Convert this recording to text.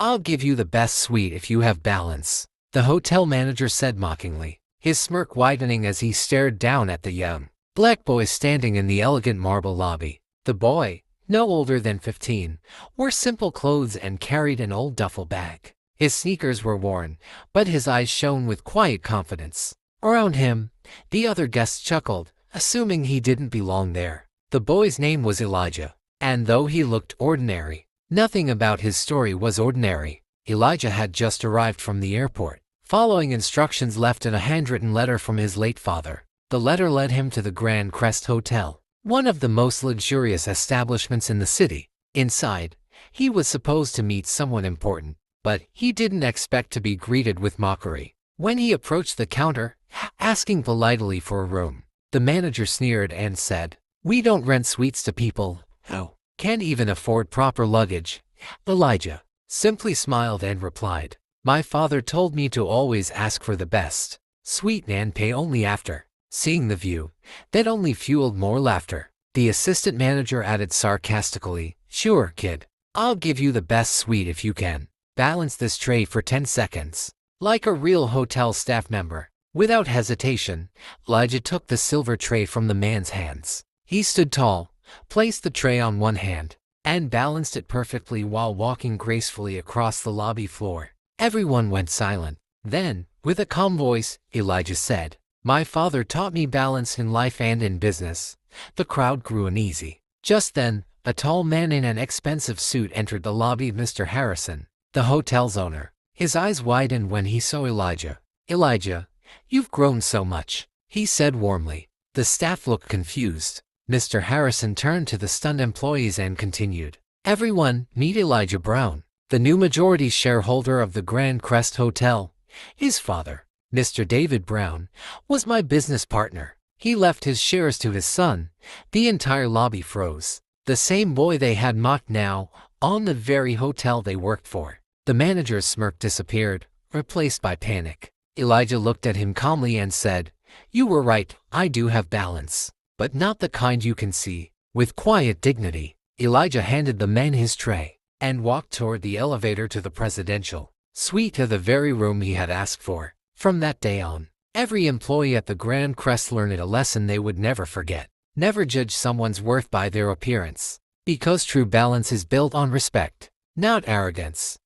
I'll give you the best suite if you have balance, the hotel manager said mockingly, his smirk widening as he stared down at the young black boy standing in the elegant marble lobby. The boy, no older than 15, wore simple clothes and carried an old duffel bag. His sneakers were worn, but his eyes shone with quiet confidence. Around him, the other guests chuckled, assuming he didn't belong there. The boy's name was Elijah, and though he looked ordinary, nothing about his story was ordinary. Elijah had just arrived from the airport, following instructions left in a handwritten letter from his late father. The letter led him to the Grand Crest Hotel, one of the most luxurious establishments in the city. Inside, he was supposed to meet someone important, but he didn't expect to be greeted with mockery. When he approached the counter, asking politely for a room, the manager sneered and said, "We don't rent suites to people who can't even afford proper luggage." Elijah simply smiled and replied, "My father told me to always ask for the best suite and pay only after." Seeing the view, that only fueled more laughter. The assistant manager added sarcastically, "Sure, kid. I'll give you the best suite if you can balance this tray for 10 seconds. Like a real hotel staff member. Without hesitation, Elijah took the silver tray from the man's hands. He stood tall, placed the tray on one hand, and balanced it perfectly while walking gracefully across the lobby floor. Everyone went silent. Then, with a calm voice, Elijah said, "My father taught me balance in life and in business." The crowd grew uneasy. Just then, a tall man in an expensive suit entered the lobby. Mr. Harrison, the hotel's owner. His eyes widened when he saw Elijah. "Elijah, you've grown so much," he said warmly. The staff looked confused. Mr. Harrison turned to the stunned employees and continued, "Everyone, meet Elijah Brown, the new majority shareholder of the Grand Crest Hotel. His father, Mr. David Brown, was my business partner. He left his shares to his son." The entire lobby froze. The same boy they had mocked now, on the very hotel they worked for. The manager's smirk disappeared, replaced by panic. Elijah looked at him calmly and said, "You were right, I do have balance, but not the kind you can see." With quiet dignity, Elijah handed the man his tray and walked toward the elevator to the presidential suite, to the very room he had asked for. From that day on, every employee at the Grand Crest learned a lesson they would never forget. Never judge someone's worth by their appearance, because true balance is built on respect, not arrogance.